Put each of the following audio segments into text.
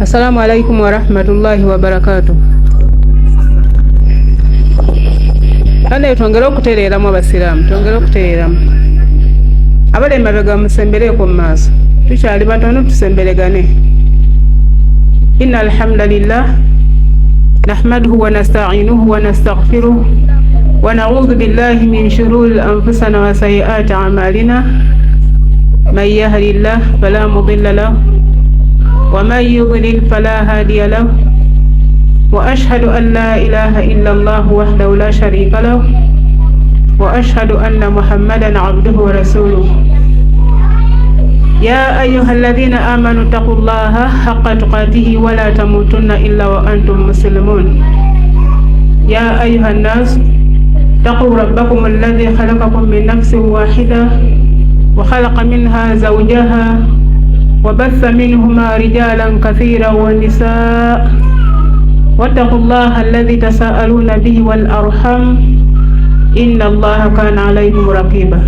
Assalamu alaikum warahmatullahi wabarakatuh. Kale twongera okutereeramu abasiraamu, twongera okutereeramu. Abali emabega musembereko mu maaso. Tukyali batono tusemberegane. Inna alhamdulillah nahmaduhu wa nasta'inuhu wa nastaghfiruh wa na'udhu billahi min shururi anfusina wa sayyiati a'malina. Man yahdihillahu fala mudilla lahu wa man yudlil fala hadiya lahu. وأشهد أن لا إله إلا الله وحده لا شريك له وأشهد أن محمدا عبده ورسوله. يا أيها الذين آمنوا اتقوا الله حق تقاته ولا تموتن إلا وأنتم مسلمون. يا أيها الناس اتقوا ربكم الذي خلقكم من نفس واحدة وخلق منها زوجها وبث منهما رجالا كثيرا ونساء واتقوا الله الذي تساءلون به والأرحم إن الله كان عليكم رقيبا.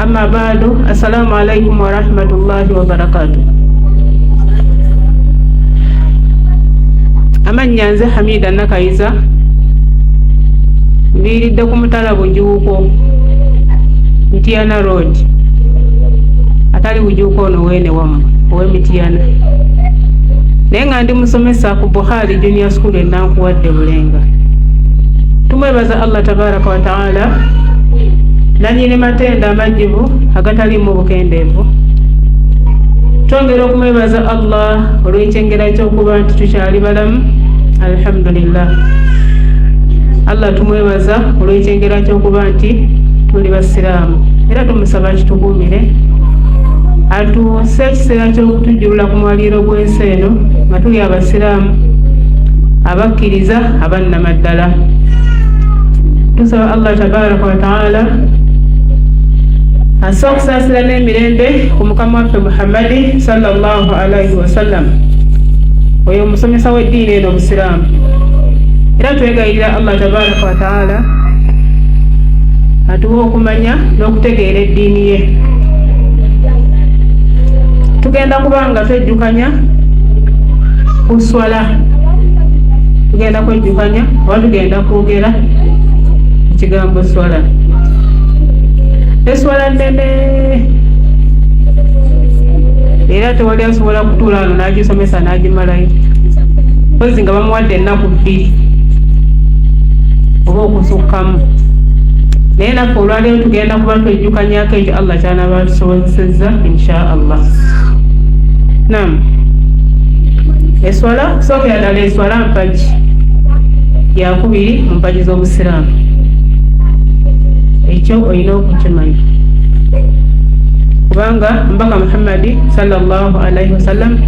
أما بعد السلام عليكم ورحمة الله وبركاته. Amanya nze Hamida Nakaiza mbiridde ku mutala Bujuuko Mityana Road atali Bujuuko ono weene wammwe owe Mityana. Naye nga ndi musomesa ku Buhari Junior School enankuwadde Bulenga. Tumwebaza Allah tabaraka wa taala nanyini matenda amajjivu agatalimu bukendeevu. Twongera okumwebaza Allah olw'ekyengera ky'okuba nti tukyali balamu. Alhamdulillah. Allah tumwebaza olw'ekyengera ky'okuba nti tuli basiraamu era tumusaba kitukuumire atuuse ekiseera ky'okutujjulula ku mwaliiro gw'ensi eno nga tuli abasiraamu abakkiriza abannamaddala. Tusaba Allah tabaraka wa taala assa okusaasira n'emirembe ku mukama waffe Muhammadi sallallahu alaihi wasallam oyo omusomesa w'eddiini eno obusiraamu. Era twegayirira Allah tabaraka wa taala atuwa okumanya n'okutegeera eddiini ye. Tugenda kubanga twejjukanya kuswala, tugenda kwejjukanya oba tugenda kwogera ekigambo swala. Eswala nnene era tewali asobola kutuula wano n'agisomesa n'agimalayo mpozi nga bamuwadde ennaku 2 oba okusukkamu. Naye naffe olwaleero tugenda kuba twejjukanyako ekyo Allah ky'anaaba atusobozesezza insha Allah. Naam. Eswala sookera ddala eswala mpagi yakubiri mu mpagi z'obusiraamu. Ekyo olina okukimanya kubanga mbaka Muhammadi sallallahu alaihi wasallam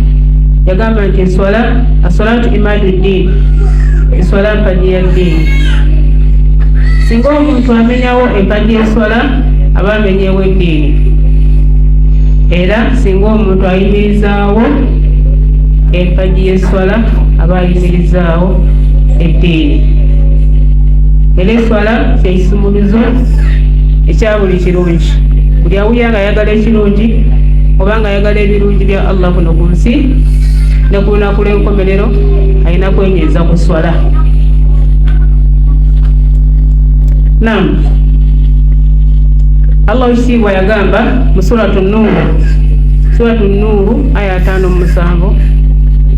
yagamba nti as-salatu imadu ddiin, eswala mpagi ya ddiini. Singa omuntu amenyawo empagi y'eswala aba amenyeewo eddiini. Era singa omuntu ayimirizaawo empagi y'eswala aba ayimirizaawo eddiini. Era eswala kyekisumulizo ekya buli kirungi. Buli awulira nga ayagala ekirungi oba nga ayagala ebirungi bya Allah kuno ku nsi ne ku lunaku lw'enkomerero alina kwenyweza ku swala. Naam. Allah ekitiibwa yagamba mu suratu Nuuru aya 5:7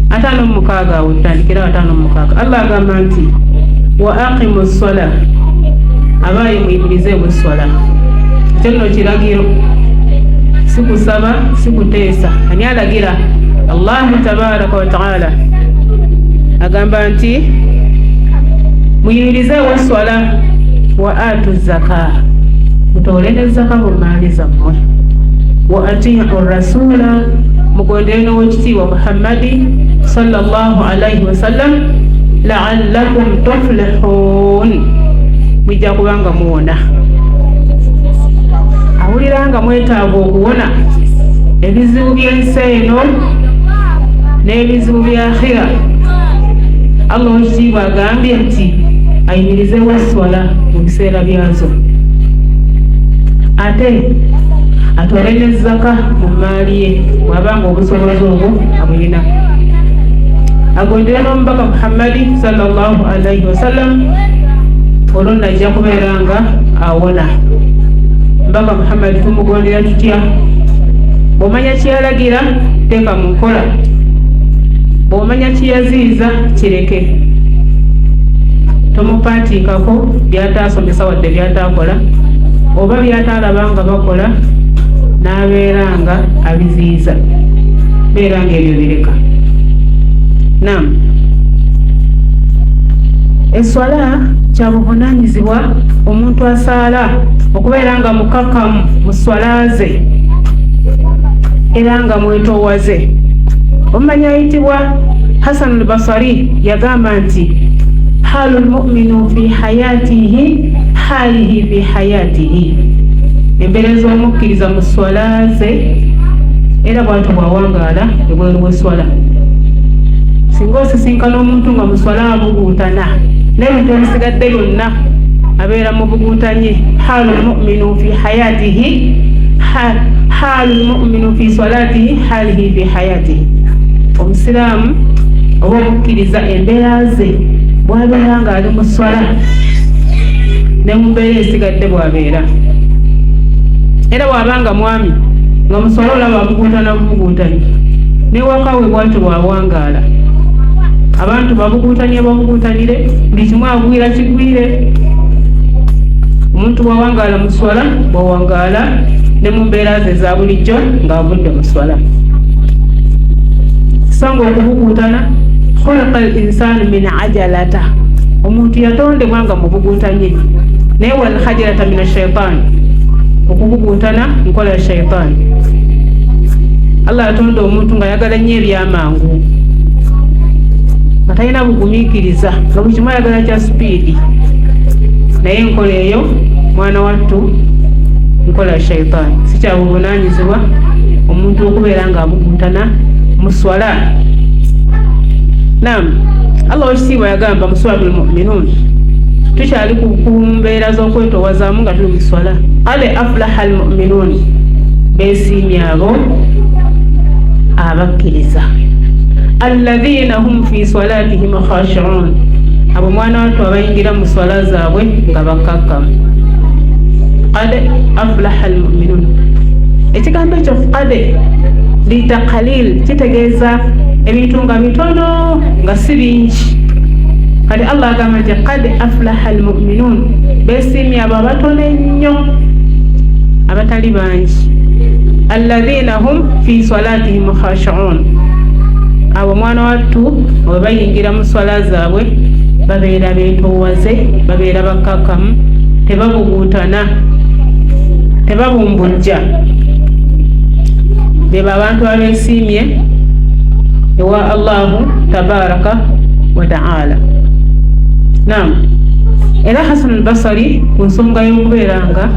5:6 awo tutandikira 5:6. Allah agamba nti wa aqimu s-sola, abayi muyimirize mu swala. Kino kiragiro, sikusaba sikuteesa. Ani alagira? Allah tabaraka wa taala agamba nti muyimirize mu swala wa atu zaka, mutolere zaka mu maali zammwe. Wa atiu rasula, mugondere n'owekitiibwa Muhammadi sallallahu alaihi wasallam la'allakum tuflihun, mwijja kubanga muwona. Awulira nga mwetaaga okuwona ebizibu by'ensi eno n'ebizibu bya akhira. Allah ekitiibwa agambye nti ayimirizewo eswala mu biseera byazo. Ate atwale ne zaka mu maali ye bw'abanga obusobozi obwo abulina. agondera n'omubaka Muhammadi sallallahu alaihi wasallam olwo najja kubeera nga awona. Mbaka Muhammadi tumugondera tutya? Bw'omanya kyeyalagira teeka mu nkola, bw'omanya kyeyaziiza kireke. Tomupatiikako byataasomesa wadde byataakola oba byataalaba nga bakola n'abeera nga abiziiza, beera nga ebyo bireka. Naam, eswala kya buvunaanyizibwa omuntu asaala okubeera nga mukakamu mu swala ze era nga mwetoowaze. Omumanyi ayitibwa Hasan al-Basri yagamba nti halul mu'minu fi hayatihi halihi fi hayatihi, embeera z'omukkiriza mu swala ze era bw'atyo bw'awangaala ebweru w'eswala. Singa osisinkana omuntu nga mu swala abuguutana n'ebintu ebisigadde byonna abeera mu buguutanye, halul mu'minu fi hayatihi halul mu'minu fi salatihi halihi fi hayatihi. Omusiraamu oba omukkiriza embeera ze bw'abeera nga ali mu swala ne mu mbeera esigadde bw'abeera. Era bw'abanga mwami nga mu swala olaba abuguutana bubuguutanye, n'ewaka we bw'atyo bw'awangaala. Abantu babuguutanye babuguutanire, buli kimu agwira kigwire. Omuntu bw'awangaala mu swala bw'awangaala ne mu mbeera ze za bulijjo ng'avudde mu swala. Sanga okubuguutana, khalaqa al-insaanu min ajalata, omuntu yatondebwa nga mu buguutanye, naye wal khajalata min ash-shaytaani, okubuguutana nkola ya shaytaani. Allah yatonda omuntu nga ayagala nnyo ebyamangu, nga talina bugumiikiriza, nga buli kimu ayagala kya sipiidi, naye enkola eyo mwana wattu nkola ya shaytaani. Si kya buvunaanyizibwa omuntu okubeera nga abuguutana mu swala. Naam, Allah wekitiibwa yagamba mu suratul Mu'minuun, tukyali ku mbeera z'okwetowazaamu nga tuli mu swala. Qad aflaha al-mu'minuun, beesiimye abo abakkiriza. Alladhiina hum fi salatihim khashi'uun, abo mwana wattu abayingira mu swala zaabwe nga bakkakkamu. Qad aflaha al-mu'minuun, ekigambo ekyo qad litaqalil kitegeeza ebintu nga bitono nga si bingi. Kati Allah agamba nti qad aflaha al-mu'minuun, beesiimye abo abatono ennyo abatali bangi. Alladhiina hum fi salatihim khashi'uun, abo mwana wattu bwe bayingira mu swala zaabwe babeera beetoowaze, babeera bakkakkamu, tebabuguutana, tebabumbujja. Beba abantu abeesiimye ewa Allahu tabaraka wa ta'ala. Naam, era Hasan al-Basri ku nsonga y'okubeera nga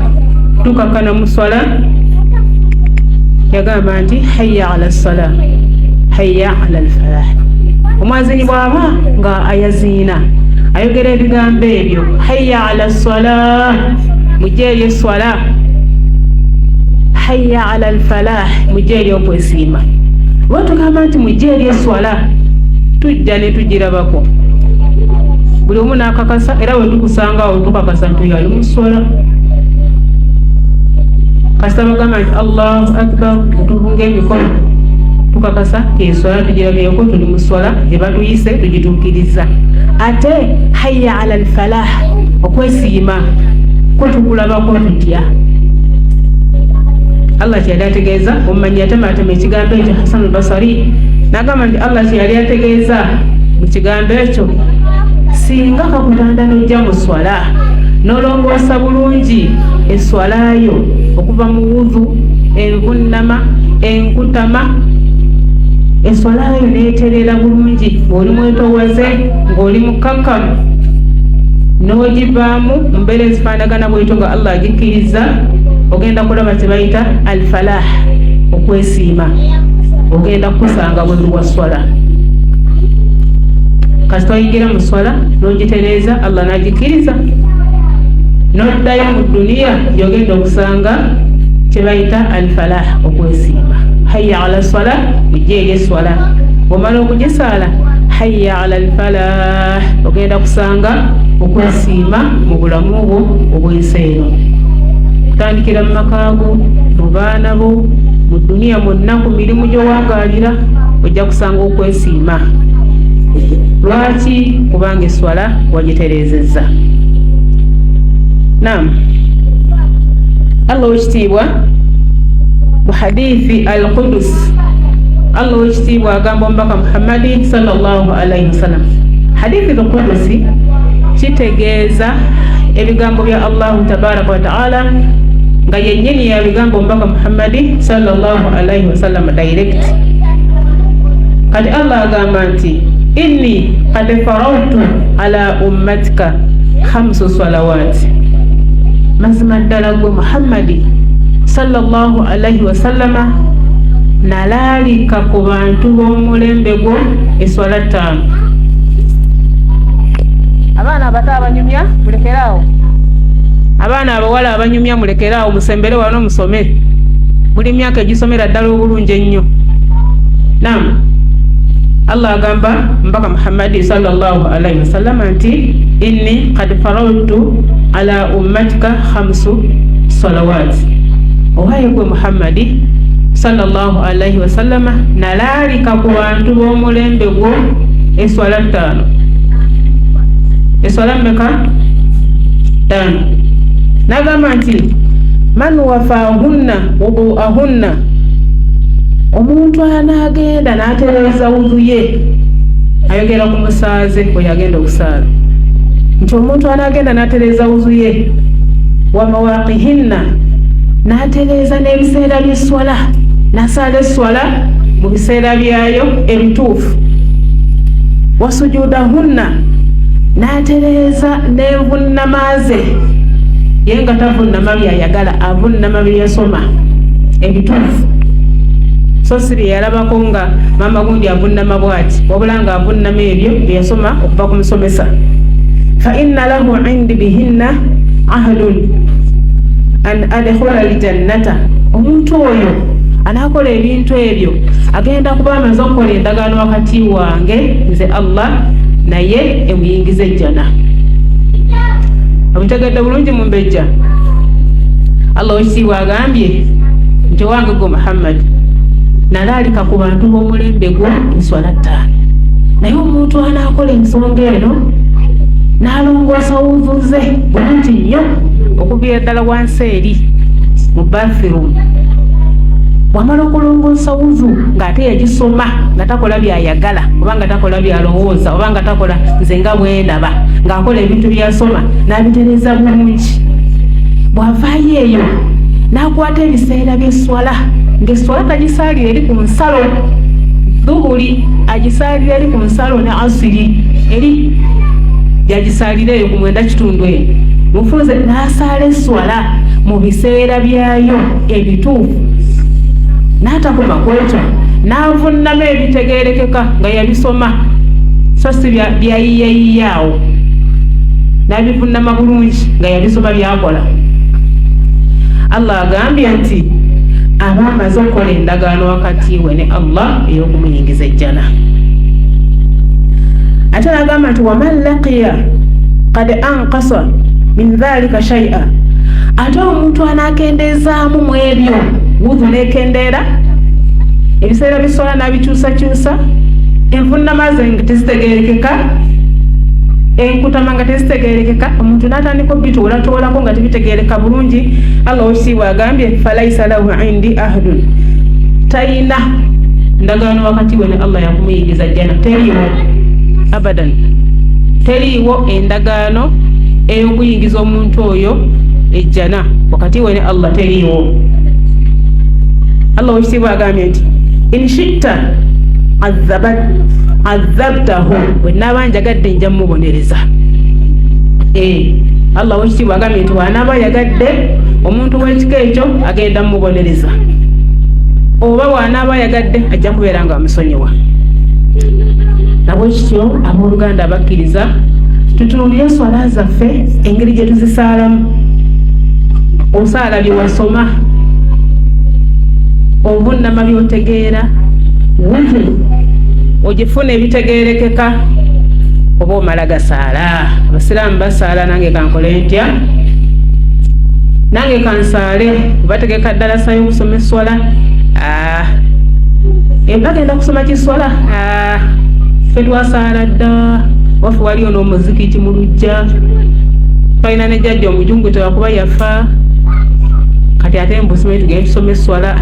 tukakkana mu swala yagamba nti hayya ala ssala hayya ala al-falah. Omwazini bw'aba nga ayaziina ayogera ebigambo ebyo, hayya ala ssala, mujje eri esswala, hayya ala al-falah, mujje eri okwesiima. Oba tugamba nti mujje eri esswala, tujja ne tugirabako, buli omu n'akakasa, era we tukusanga awo tukakasa nti oyo ali mu swala. Kasita bagamba nti Allahu akbar, tutunga emikono tukakasa enswala tugirabyeko, tuli mu swala gye batuyise tugituukiriza. Ate hayya ala al-falah, okwesiima kwe tukulabako tutya. Allah kyeyali ategeeza, omumanyi yatematema ekigambo ekyo Hasan al-Basri n'agamba nti Allah kyeyali ategeeza mu kigambo ekyo, singa kakutanda n'ojja mu swala n'olongoosa bulungi eswala yo okuva mu wudhu, envunnama, enkutama, eswala yo neeterera bulungi ng'oli mwetoowaze, ng'oli mukkakkamu, n'ogivaamu mu mbeera ezifaanagana bw'etyo nga Allah agikkiriza, ogenda kulaba kye bayita al-falah, okwesiima, ogenda kusanga bweru wa swala. Kasita oyingira mu swala n'ogitereeza, Allah n'agikkiriza, n'oddayo mu duniya gy'ogenda okusanga kye bayita al-falah, okwesiima. Hayya ala swala, mujje eri esswala. Bw'omala okugisaala, hayya ala alfalah, ogenda kusanga okwesiima mu bulamu bwo obw'ensi eno. Kutandikira mu makaago, mu baana bo, mu duniya mwonna, ku mirimu gy'owangaalira, ojja kusanga okwesiima. Lwaki? Kubanga eswala wagitereezezza. Naam, Allah w'ekitiibwa mu hadithi al-Qudus, Allah w'ekitiibwa agamba omubaka Muhammadi sallallahu alayhi wasallam. Hadithi al-Qudusi kitegeeza ebigambo bya Allahu tabaraka wa ta'ala nga yennyini yabigamba omubaka Muhammadi sallallahu alayhi wasallam direct. Kati Allah agamba nti inni qad farawtu ala ummatika 5 salawati, mazima ddala gwe Muhammadi sallallahu alayhi wasallama nalaalika ku bantu b'omulembe gwo eswala 5. Abaana abato abanyumya mulekeraawo, abaana abawala abanyumya mulekeraawo, musembere wano musome, buli myaka egisomera ddala obulungi ennyo. Naam, Allah agamba mbaka Muhammadi sallallahu alayhi wasallam nti inni qad farawtu ala ummatika 5 salawati, owaye gwe Muhammadi sallallahu alayhi wasallam nalaalika ku bantu b'omulembe gwo eswala 5. Eswala mmeka? 5. Nagamba nti man wafaahunna wudu'ahunna, omuntu anaagenda n'atereeza wudu ye, ayogera ku musaaze we yagenda okusaala, nti omuntu anaagenda n'atereeza wudu ye, wa mawaqihinna, n'atereeza n'ebiseera by'eswala, n'asaala eswala mu biseera byayo ebituufu, wa sujudahunna, n'atereeza n'envunnamaaze ye nga tavunnama byayagala, avunnama byeyasoma ebituufu. So siri yalabako nga mama gundi avunnama bwati, wabula nga avunnama ebyo byeyasoma okuva ku musomesa. Fa inna lahu indi bihinna ahdun an adkhula aljannata, omuntu oyo anaakola ebintu ebyo agenda kuba amaze okukola endagaano wakati wange nze Allah naye emuyingiza ejjana. Abitegedde bulungi mu mbejja. Allah w'ekitiibwa agambye nti wange gwe Muhammad nalaalika ku bantu b'omulembe gwo eswala 5. Naye omuntu anaakola ensonga eno n'alongoosa wudu ze bulungi nnyo okuviira ddala wansi eri mu bathroom, wamala okulongoosa wudu ng'ate yagisoma nga takola byayagala, oba nga takola byalowooza, oba nga takola nze nga bwendaba, ng'akola ebintu byasoma n'abitereeza bulungi, bw'avaayo eyo n'akwata ebiseera by'eswala, ng'eswala tagisaalira eri ku nsalo, dhuhuri agisaalira eri ku nsalo ne asiri eri yagisaalira eyo ku 9 eyo, mufunze n'asaala eswala mu biseera byayo ebituufu, n'atakoma kwekyo, n'avunnama ebitegeerekeka nga yabisoma, so si byayiyayiyawo, n'abivunnama bulungi nga yabisoma byakola. Allah agambye nti aba amaze okukola endagaano wakati we ne Allah ey'okumuyingiza ejjana. Ate n'agamba nti waman laqiya qad anqasa min dhalika shay'a, ate omuntu anaakendeezaamu mu ebyo wudu n'ekendeera, ebiseera biswala n'abikyusakyusa, envunnamaaze nga tezitegeerekeka, enkutama nga tezitegeerekeka, omuntu n'atandika obituulatoolako nga tebitegeereka bulungi. Allah w'ekitiibwa agambye falaisa lahu indi ahdun, talina ndagaano wakati we ne Allah yakumuyingiza jjana. Teriiwo abadan, teriiwo endagaano ey'okuyingiza omuntu oyo ejjana wakati we ne Allah, teriiwo. Allah w'ekitiibwa agambye nti in shitta azabtahu, bwe naaba njagadde nja mubonereza. Allah w'ekitiibwa agambye nti bw'anaaba yagadde omuntu w'ekika ekyo agenda mubonereza, oba bw'anaaba yagadde ajja kubeera nga amusonyiwa. Nabwe kityo abooluganda abakkiriza tutunuulire swala zaffe engeri gye tuzisaalamu, osaala bye wasoma, ovunnama by'otegeera, wudu ogifuna ebitegeerekeka oba omala gasaala. Abasiraamu basaala, nange kankole ntya? Nange kansaale. Bategeka ddala saa y'okusoma esswala. Bagenda kusoma kiswala. Ffe twasaala dda. Waffe waliyo n'omuzikiti mu luggya. Twalina ne jjajja omujungu tewakuba yafa. Kati ate mbusome tugende tusome esswala.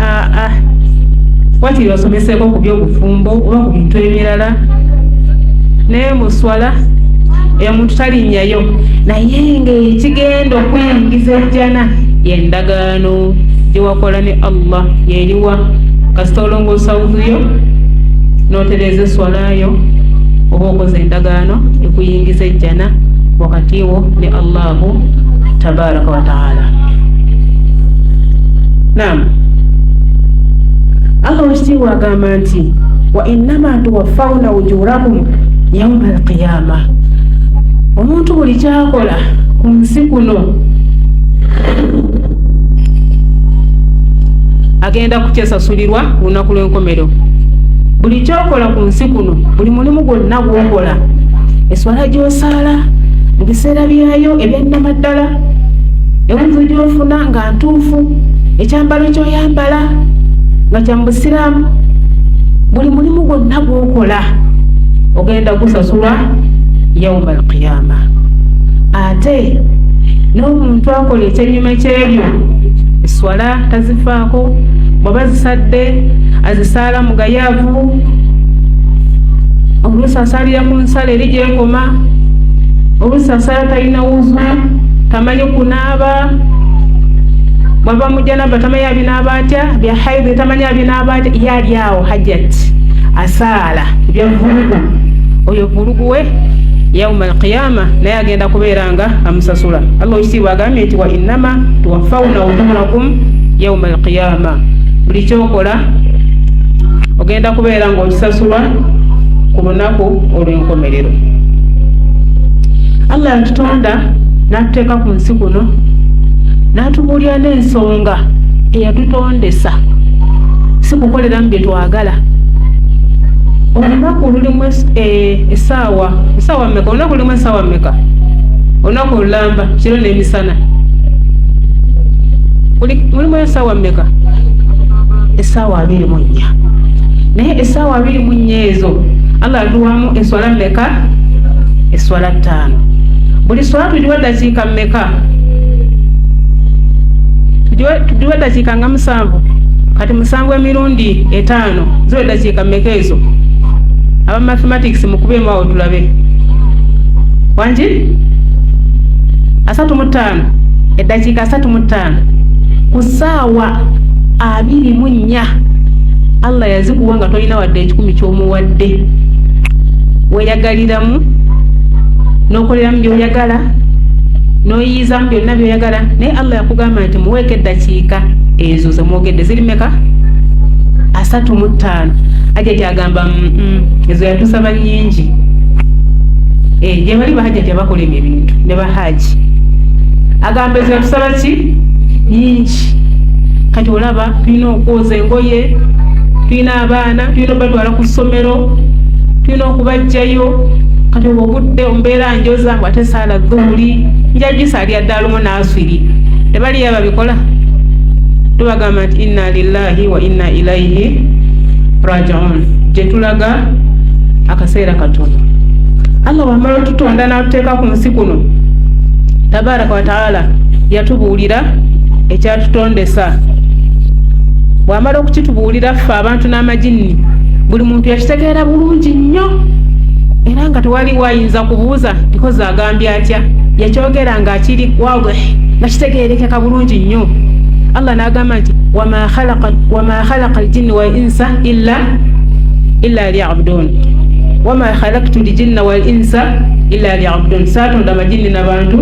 Wakiri osomeseeko ku by'obufumbo oba ku bintu ebirala. Naye mu swala omuntu talinnyayo, naye ng'ekigenda okweyingiza ejjana y'endagaano gye wakola ne Allah yeriwa. Kasita olongoosa wuzuyo n'otereeza esswalayo oba okoze endagaano ekuyingiza ejjana wakati wo ne Allahu tabaraka wa taala. Naam, Allah wekitiibwa agamba nti wa innama tuwaffawna ujurakum yauma alqiyama. Omuntu buli kyakola ku nsi kuno agenda kukyesasulirwa ku lunaku lw'enkomero. Buli kyokola ku nsi kuno, buli mulimu gwonna gw'okola, esswala gy'osaala mu biseera byayo ebyannamaddala, ewuzo gy'ofuna nga ntuufu, ekyambalo ky'oyambala nga kya mu busiraamu, buli mulimu gwonna gw'okola ogenda gusasulwa yauma alqiyama. Ate n'omuntu akola ekyenyuma ky'ebyo, esswala tazifaako, bw'aba zisadde azisaala mu gayaavu, oluusi asaalira ku nsala eri gy'ekoma, oluusi asaala talina wuzu, tamanyi kunaaba, bw'ava mu janaba tamanyi abinaaba atya, bya haidhi tamanyi abinaaba atya, yali awo hajjati asaala ebya vulugu. Oyo vulugu we yauma alqiyama naye agenda kubeera nga amusasula. Allah wekitiibwa agambye nti wa innama tuwaffawna ujurakum yauma alqiyama. Buli kyokola ogenda kubeera nga okisasulwa ku lunaku olw'enkomerero. Allah yatutonda n'atuteeka ku nsi kuno, n'atubuulira n'ensonga eyatutondesa, si kukoleramu bye twagala. Olunaku lulimu essaawa mmeka? Olunaku lulimu essaawa mmeka? Olunaku olulamba kiro n'emisana mulimu essaawa mmeka? Essaawa 24. Naye essaawa 24 ezo Allah atuwamu esswala mmeka? Esswala 5. Buli swala tugiwa ddakiika mmeka? Tugiwa ddakiika nga 7. Kati 7 emirundi 5 ziwe ddakiika mmeka ezo? Aba mathematics mukubemu awo tulabe. Wangi 35, eddakiika 35 ku ssaawa 24 Allah yazikuwa nga tolina wadde ekikumi ky'omuwadde. Weeyagaliramu n'okoleramu by'oyagala n'oyiyizamu byonna by'oyagala, naye Allah yakugamba nti muweeke eddakiika ezo ze mwogedde ziri mmeka? 35. Ajja gyagamba ezo yatusaba nnyingi. Gye bali bahajja tebakola ebintu ne bahaji agamba ezo yatusaba ki? Nnyingi. Kati olaba tulina okwoza engoye, tulina abaana, tulina obatwala ku ssomero, tulina okubajjayo. Kati obudde ombeera njoza ngo ate saala dhuhuli njagisalya ddala omu n'aswiri, tebaliyo babikola. Tubagamba nti inna lillahi wa inna ilaihi raji'un, gye tulaga akaseera katono. Allah wamala otutonda n'atuteeka ku nsi kuno, tabaraka wa taala yatubuulira ekyatutondesa. Bw'amala okukitubuulira ffe abantu n'amajinni, buli muntu yakitegeera bulungi nnyo, era nga tewali wayinza kubuuza ikoze agambye atya. Yakyogera nga akiri wawe nga kitegeerekeka bulungi nnyo. Allah n'agamba nti wama khalaqa aljinna wal insa illa liya'budun, wama khalaqtu aljinna wal insa illa liya'budun. Saatonda amajinni n'abantu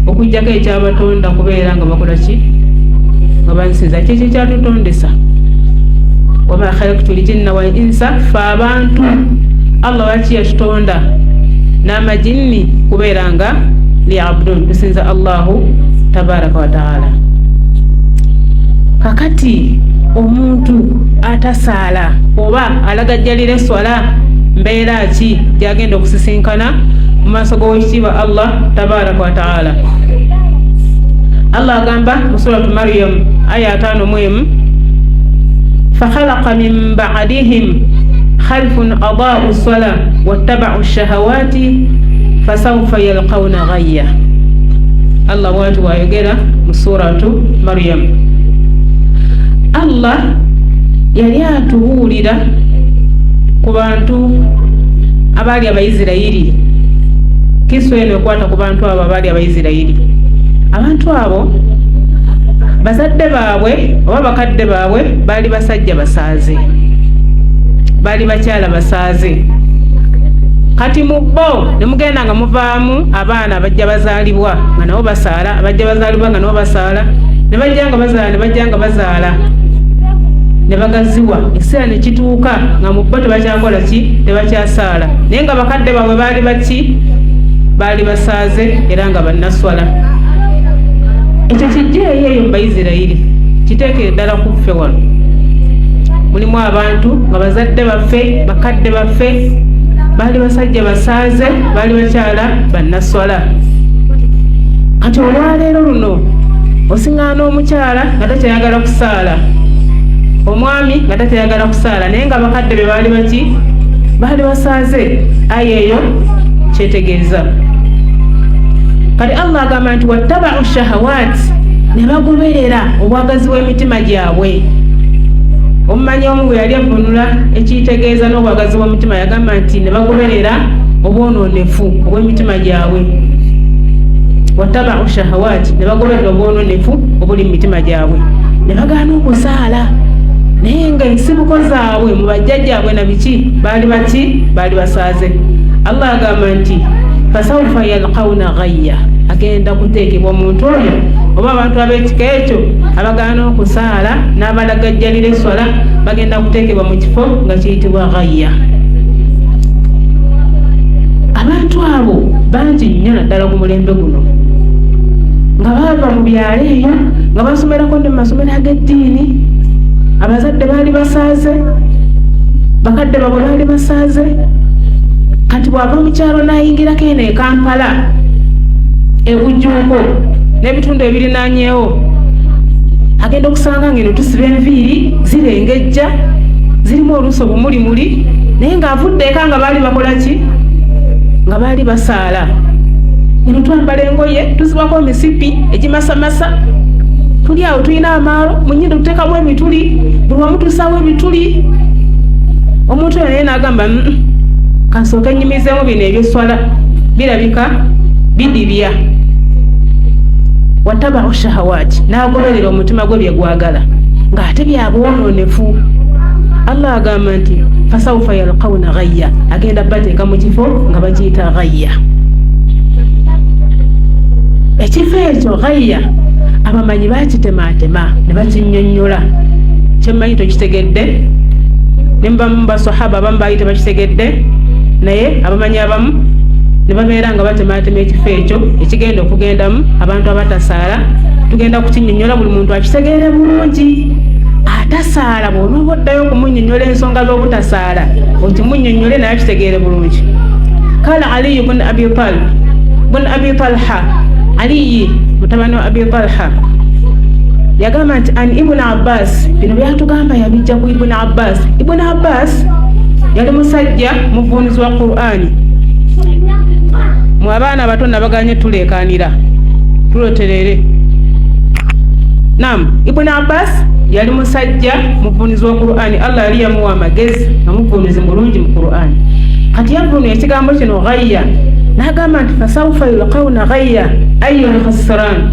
okujjako ekyabatonda kubeera nga bakola ki? Nga bansinza. Kyekyo kyatutondesa. Wama khalaqtu aljinna wal insa, fa abantu Allah waki yatutonda n'amajinni kubeera nga liya'budun, tusinza Allahu tabaraka wa taala. Kakati omuntu atasaala oba alagajjalira esswala mbeera ki gyagenda okusisinkana mu maaso g'owekitiibwa Allah tabaraka wa taala. Allah agamba mu suratu Maryam aya 5 fakhalaqa min ba'dihim khalfun adaa'u as-salata wattaba'u ash-shahawati fasawfa yalqawna ghayya. Allah watu wayogera mu suratu Maryam. Allah yali atubuulira ku bantu abaali Abayisirayiri. Kiswa eno ekwata ku bantu abo abaali Abayisirayiri. Abantu abo bazadde baabwe oba bakadde baabwe baali basajja basaaze, baali bakyala basaaze. Kati mu bo ne mugenda nga muvaamu abaana abajja bazaalibwa nga nabo basaala, abajja bazaalibwa nga nabo basaala, ne bajja nga bazaala, ne bajja nga bazaala, ne bagaziwa. Ekiseera ne kituuka nga mu bo tebakyakola ki, tebakyasaala. Naye nga bakadde baabwe baali baki, baali basaaze era nga bannaswala. Ekyo kijjeeyo eyo mu Bayisirayiri, kiteekere ddala ku ffe wano. Mulimu abantu nga bazadde baffe, bakadde baffe baali basajja basaaze, baali bakyala bannaswala. Kati olwaleero luno osiŋŋaana omukyala nga takyayagala kusaala, omwami nga takyayagala kusaala, naye nga bakadde be baali baki, baali basaaze. Aya eyo kyetegeeza. Kati Allah agamba nti wattaba'u ash-shahawati, ne bagoberera obwagazi bw'emitima gyabwe. Omumanyi omu bwe yali avunula ekiyitegeeza n'obwagazi bw'omutima yagamba nti ne bagoberera obwonoonefu obw'emitima gyabwe. Wattaba'u ash-shahawati, ne bagoberera obwonoonefu obuli mu mitima gyabwe, ne bagaana okusaala. Naye nga ensibuko zaabwe mu bajjajjaabwe na biki baali baki, baali basaaze. Allah agamba nti fasawfa yalqawna ghayya, agenda kuteekebwa omuntu oyo oba abantu ab'ekika ekyo abagaana okusaala n'abalagajjalira eswala, bagenda kuteekebwa mu kifo nga kiyitibwa ghayya. Abantu abo bangi nnyo naddala ku mulembe guno, nga baava mu byalo eyo nga basomerako ne mu masomero ag'eddiini. Abazadde baali basaaze, bakadde baabwe baali basaaze. Kati bw'ava mu kyalo n'ayingirako eno e Kampala, e Bujuuko n'ebitundu ebirinaanyeewo, agenda okusanga ng'eno tusiba enviiri zirengejja, zirimu oluusi obumulimuli, naye ng'avudde eka nga baali bakola ki, nga baali basaala. Eno twambala engoye, tuzibako emisipi egimasamasa, tuli awo tulina amaalo, mu nnyindo tuteekamu ebituli, buli wamu tusaawo ebituli. Omuntu oyo naye n'agamba kansooke nnyimizeemu bino ebyeswala, birabika bidibya. Wattaba'u ash-shahawati, n'agoberera omutima gwe bye gwagala, ng'ate byabwonoonefu. Allah agamba nti fasawfa yalqawna ghayya, agenda bateeka mu kifo nga bakiyita ghayya. Ekifo ekyo ghayya abamanyi bakitemaatema ne bakinnyonnyola. Kyemmanyi tokitegedde, ne mubamu basahaba abamu baali tebakitegedde, naye abamanyi abamu ne babeera nga batemaatema ekifo ekyo ekigenda okugendamu abantu abatasaala. Tugenda kukinnyonnyola buli muntu akitegeere bulungi. Atasaala bw'onooba oddayo okumunnyonnyola ensonga z'obutasaala, okimunnyonnyole naye akitegeere bulungi. Kala Ali ibn Abi Talha, Ali mutabani wa Abi Talha yagamba nti an Ibn Abbas, bino byatugamba yabijja ku Ibn Abbas. Ibn Abbas yali musajja muvuunizi wa Qur'ani. Mu abaana abato nabaganye tuleekaanira tuloterere. Naam, Ibn Abbas yali musajja muvuunizi wa Qur'ani. Allah yali yamuwa amagezi nga muvuunizi mulungi mu Qur'ani. Kati yavuunira ekigambo kino ghayya, n'agamba nti fasawfa yulqawna ghayya ayyul khasran.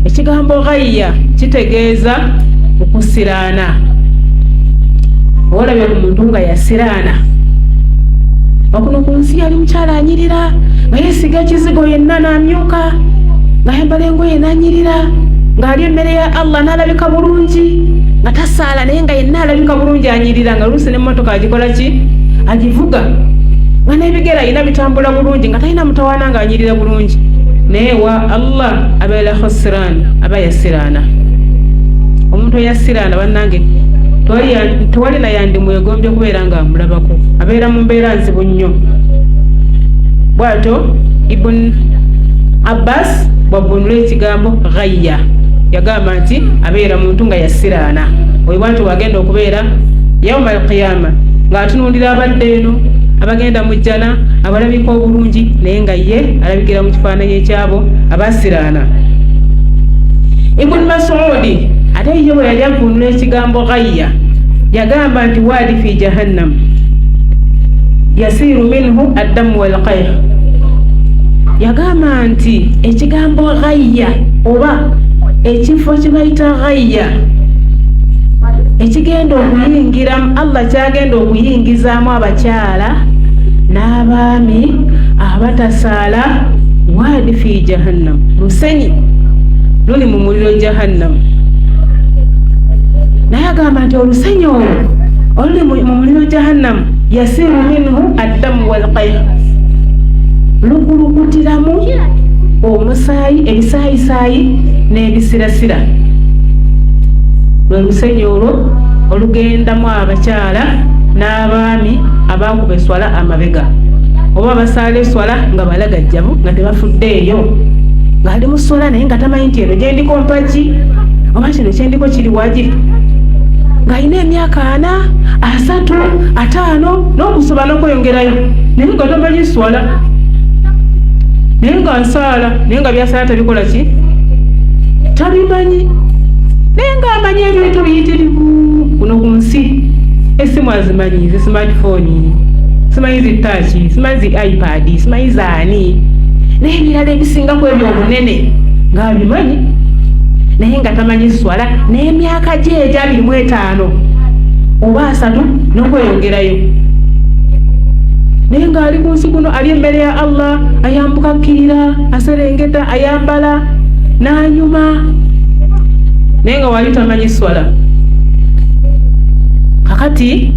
Ekigambo ghayya kitegeeza okusiraana. Olabye ku muntu nga yasiraana, okuno ku nsi yali mukyala anyirira nga yeesiga ekizigo yenna n'amyuka, nga yambala engoye n'anyirira, ng'alya emmere ya Allah n'alabika bulungi, nga tasaala naye nga yenna alabika bulungi anyirira, nga luusi n'emmotoka agikola ki, agivuga, nga n'ebigere ayina bitambula bulungi, nga talina mutawaana ng'anyirira bulungi. Naye wa Allah abeera khasiraan, aba yasiraana. Omuntu eyasiraana bannange tewali nayandi mwegombye kubeera nga amulabako, abeera mu mbeera nzibu nnyo. Bw'atyo Ibn Abbas bw'avvuunula ekigambo ghayya yagamba nti abeera muntu nga yasiraana. Oyo bw'atyo wagenda okubeera yawma al-qiyama ng'atunuulira abadde eno abagenda mu jjana abalabika obulungi, naye nga ye alabikira mu kifaananyi ekyabo abasiraana. Ibn Mas'ud ate ye bwe yali avvuunula ekigambo ghayya yagamba nti waadi fi jahannam yasiiru minhu addamu walqayh. Yagamba nti ekigambo ghayya oba ekifo kye bayita ghayya ekigenda okuyingiramu, Allah kyagenda okuyingizaamu abakyala n'abaami abatasaala, waadi fi jahannam, lusenyi luli mu muliro jahannam. Naye agamba nti olusenyi olwo oluli mu muliro jahannam yasiru minhu addamu walqayh, lukulukutiramu omusaayi, ebisaayisaayi n'ebisirasira. Lwe lusenyi olwo olugendamu abakyala n'abaami abakuba eswala amabega, oba basaala eswala nga balagajjavu nga tebafuddeeyo, ng'ali mu swala naye nga tamanyi nti eno gyendiko mpagi oba kino kyendiko kiri wagiri, ng'alina emyaka 4, 3, 5 n'okusoba n'okweyongerayo, naye nga tamanyi swala, naye nga nsaala, naye nga byasala tabikola ki, tabimanyi, naye nga amanyi ebintu biyitirivu kuno ku nsi. Esimu azimanyi, zi smartphone, simanyi zi touch, simanyi zi iPad, simanyi zaani, naye ebirala ebisingaku ebyo obunene ng'abimanyi, naye nga tamanyi swala, n'emyaka gye egya 25 oba 3 n'okweyongerayo, naye ng'ali ku nsi kuno ali emmere ya Allah, ayambuka akkirira, aserengeta, ayambala n'anyuma, naye nga wali tamanyi swala. Kakati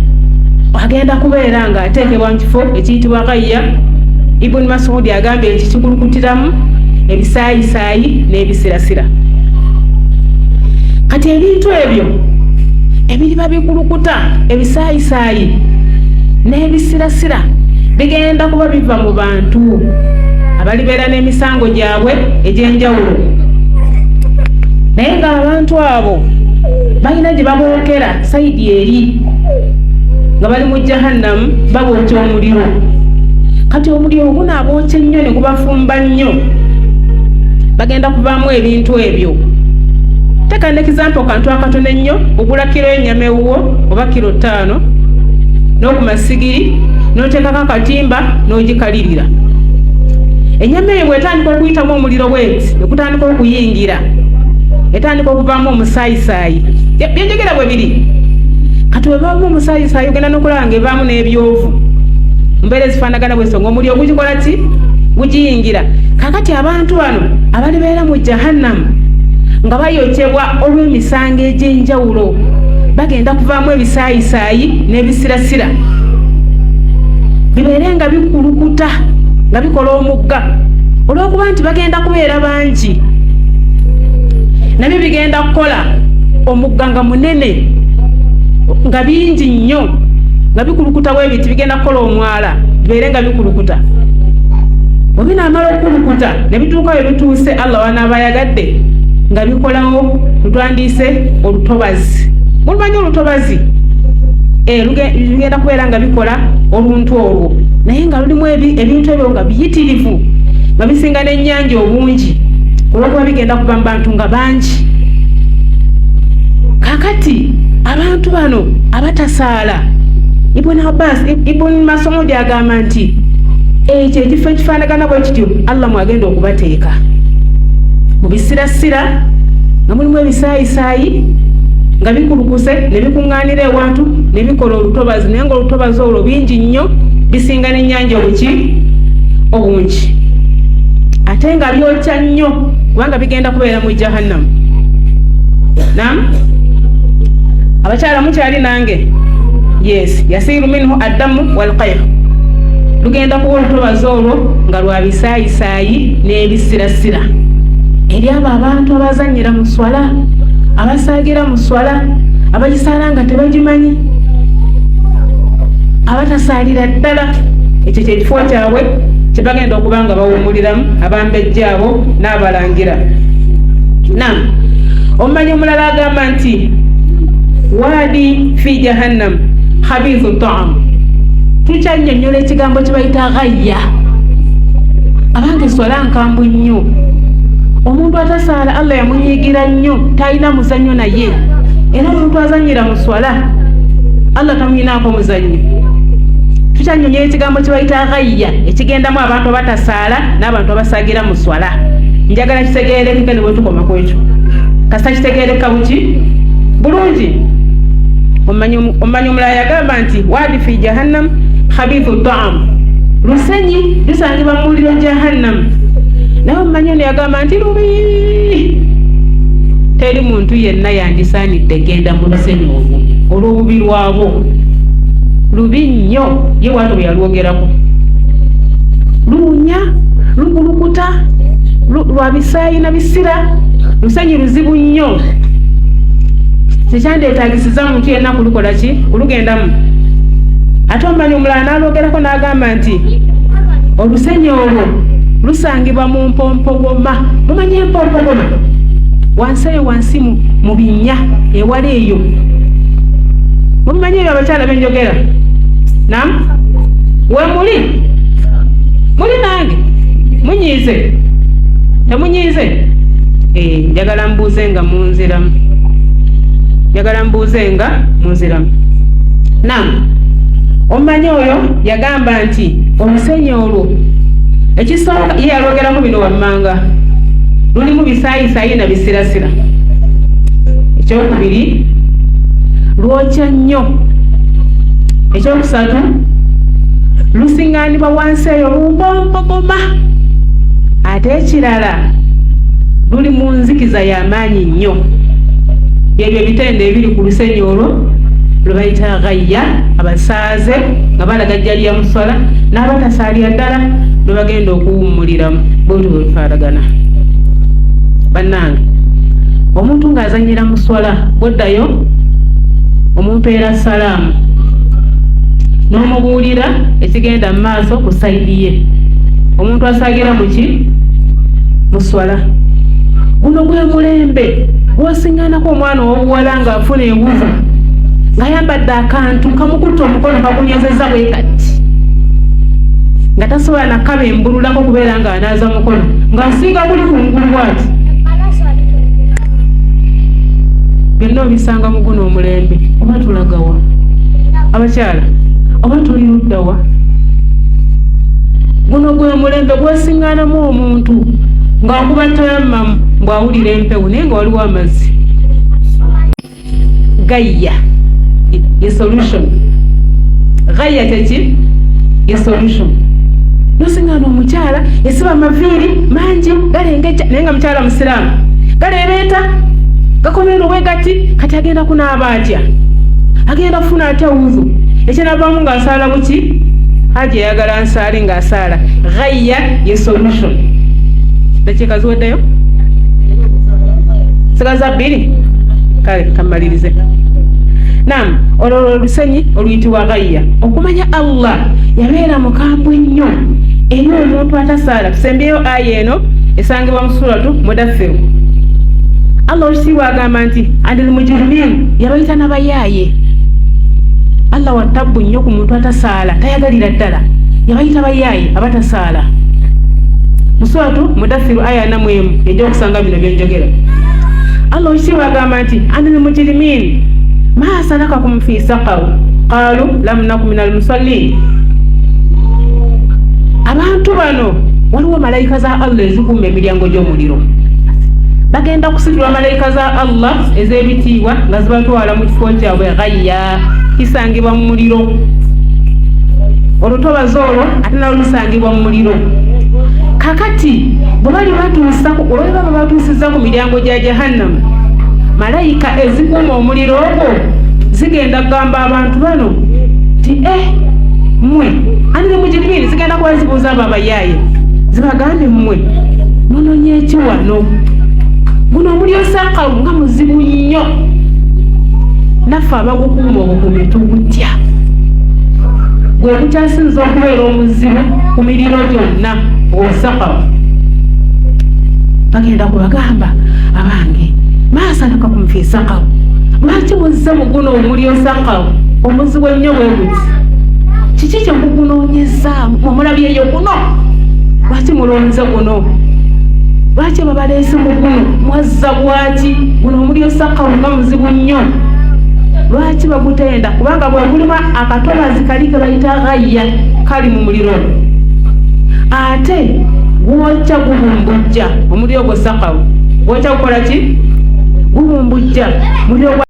agenda kubeera nga ateekebwa mu kifo ekiyitibwa ghayya. Ibn Mas'ud agambye nti kikulukutiramu ebisaayisaayi n'ebisirasira. Kati ebintu ebyo ebiriba bikulukuta, ebisaayisaayi n'ebisirasira bigenda kuba biva mu bantu abalibeera n'emisango gyabwe egy'enjawulo, naye ng'abantu abo balina gye babookera sayidi eri nga bali mu jahannamu babookya omuliro. Kati omuliro gunaabokya ennyo ne gubafumba nnyo, bagenda kuvaamu ebintu ebyo. Teka n'ekizampo kantu akatono ennyo, ogula kiro y'ennyama ewuwo oba kiro 5 n'okuma sigiri n'oteekako akatimba n'ogikalirira. Ennyama eyo bw'etandika okuyitamu omuliro bweti ne kutandika okuyingira, etandika okuvaamu omusaayisaayi, byenjogera bwe biri. Kati bwe bavaamu omusaayisaayi ogenda n'okulaba ng'evaamu n'ebyovu, mbeera ezifaanagana bw'ensonga omuliro gugikola ki? Gugiyingira. Kakati abantu bano abalibeera mu jahannamu nga bayokyebwa olw'emisango egy'enjawulo bagenda kuvaamu ebisaayisaayi n'ebisirasira, bibeere nga bikulukuta nga bikola omugga, olw'okuba nti bagenda kubeera bangi, nabyo bigenda kukola omugga nga munene nga bingi nnyo, nga bikulukuta bwe biti, bigenda kukola omwala bibeere nga bikulukuta. Bwe binaamala okukulukuta ne bituuka bwe bituuse Allah wanaaba yagadde nga bikolawo lutwandiise olutobazi. Mulumanyi olutobazi? Lugenda kubeera nga bikola oluntu olwo, naye nga lulimu ebintu ebyo nga biyitirivu, nga bisinga n'ennyanja obungi, olw'okuba bigenda kuba mu bantu nga bangi. Kakati abantu bano abatasaala, Ibn Mas'ud agamba nti ekyo ekifo ekifaanagana bwe kityo Allah mwagenda okubateeka mu bisirasira nga mulimu ebisaayisaayi nga bikulukuse ne bikuŋŋaanira ewantu ne bikola olutobazi, naye ng'olutobazi olwo bingi nnyo bisinga n'ennyanja obungi, ate nga byokya nnyo kubanga bigenda kubeera mu jahannamu. Naam, abakyala mukyali nange? Yes, yasiru minhu addamu walqayh, lugenda kuba olutobazi olwo nga lwa bisaayisaayi n'ebisirasira. Eri abo abantu abazannyira mu swala, abasaagira mu swala, abagisaala nga tebagimanyi, abatasalira ddala ekyo kyekifo kyabwe kyebagenda okuba nga bawummuliramu abambejja abo n'abalangira. Naam, omumanyi omulala agamba nti wadi fi jahannam khabithu ta'am. Tukyannyonnyola ekigambo kye bayita ghayya. Abange swala nkambwe nnyo. Omuntu atasaala Allah yamunyiigira nnyo, talina muzannyo naye. Era omuntu azannyira mu swala Allah tamuyinaako muzannyo. Tukyannyonnyola ekigambo kye bayita ghayya, ekigendamu abantu abatasaala n'abantu abasagira mu swala. Njagala kitegeerekeka ne bwe tukoma ku ekyo. Kasita kitegeereka buki bulungi. Omumanyi omulala yagamba nti wadi fi jahannam khabithu ta'am. Lusenyi lusangibwa mu muliro jahannam. Naye omumanyi ono yagamba nti lubi. Teri muntu yenna yandisaanidde genda mu lusenyi olwo olw'obubi lwabwo. Lubi nnyo, ye watu bwe yalwogerako. Luwunya, lukulukuta, lwa bisaayi na bisira. Lusenyi luzibu nnyo. Tekyandeetaagisiza muntu yenna kulukola ki? Kulugendamu. Ate omumanyi omulala n'alwogerako n'agamba nti olusenyi olwo lusangibwa mu mpompogoma. Mumanyi empompogoma? Wansi eyo wansi mu binnya ewala eyo. Mumanyi ebyo abakyala benjogera? Naam? We muli? Muli nange? Munyiize? Temunyiize? Njagala mbuuze nga munziramu. Njagala mbuuze nga munziramu. Naam. Omumanyi oyo yagamba nti olusenyi olwo ekisooka ye yalwogerako bino wammanga lulimu bisaayisaayi na bisirasira. Ekyokubiri lwokya nnyo. Ekyokusatu lusiŋŋaanibwa wansi eyo mu mpompogoma. Ate ekirala luli mu nzikiza y'amaanyi nnyo. Ebyo ebitende ebiri ku lusenyi olwo lwe bayita ghayya, abasaaze nga balaga jjali ya muswala n'abatasaalira ddala lwe bagenda okuwummuliramu. Bwetyo bwe lufaanagana. Bannange, omuntu ng'azannyira mu swala bw'oddayo omumpeera salaamu n'omubuulira ekigenda mu maaso ku sayidi ye. Omuntu asaagira mu ki? Mu swala. Guno gwe mulembe gw'osiŋŋaanako omwana ow'obuwala ng'afuna ewuvu ng'ayambadde akantu kamukutta omukono kakunyozezza bwe kati nga tasobola nakaba embululako kubeera ng'anaaza mukono ng'asiiga guli ku ngulu bw'ati. Byonna obisanga mu guno omulembe. Oba tulaga wa? Abakyala, oba tuli ludda wa? Guno gwe mulembe gw'osiŋŋaanamu omuntu ng'akuba tayammamu bw'awulira empewo naye nga waliwo amazzi. Ghayya ye solution. Ghayya teki ye solution. Nosiŋŋaana omukyala yasiba amaviiri mangi galengeja naye nga mukyala musiraamu, galeebeeta gakomeera obwe gati. Kati agenda kunaaba atya? Agenda kufuna atya wuzu? Ekyanavaamu ng'asaala buki? Haji ayagala nsaali ng'asaala. Ghayya ye solution. Dakiika ziweddeyo? Sigaza bbiri? Kale kamalirize. Naam, olwo olusenyi oluyitibwa ghayya. Okumanya Allah yabeera mukambwe nnyo eri omuntu atasaala. Tusembyeyo aya eno esangibwa mu suratu Mudaththir. Allah olukitiibwa agamba nti andil mujrimiin, yabayita n'abayaaye. Allah wattabbu nnyo ku muntu atasaala, tayagalira ddala. Yabayita bayaaye abatasaala. Mu suratu Mudaththir aya 4 egy'okusanga bino byenjogera. Allah olukitiibwa agamba nti andil mujrimiin ma salakakum fi saqar qalu lam naku minal musallin. Abantu bano waliwo malayika za Allah ezikuuma emiryango gy'omuliro. Bagenda kusikirwa malayika za Allah ez'ebitiibwa nga zibatwala mu kifo kyabwe ghayya, kisangibwa mu muliro. Olutobazi olwo ate nalwo lusangibwa mu muliro. Kakati bwe bali batuusiza ku miryango gya Jahannam, malayika ezikuuma omuliro ogwo zigenda kugamba abantu bano ti mmwe andile mujirimiini, zigenda kuba zibuuza abo abayaaye zibagambe mmwe munonye eki wano? Guno omuliro saqaru nga muzibu nnyo. naffe abagukuuma obukuumi tugutya gwe gukyasinza okubeera omuzibu ku miriro gyonna osakawo. bagenda kubagamba abange maasalakakum fi saqaw, lwaki muzze mu guno omuli osaqaw omuzibu ennyo bwe guti? kiki kye mugunoonyeza omulabyeyo guno? lwaki mulonze guno? lwaki babaleese mu guno mwazza bwaki? guno omuli osaqaw nga muzibu nnyo. lwaki bagutenda? kubanga bwegulima akatobazi kali ke bayita ghayya kali mu muliro, ate gwokya gubumbujja omuliro gwo saqaw. gwokya gukola ki? gubumbujja muliro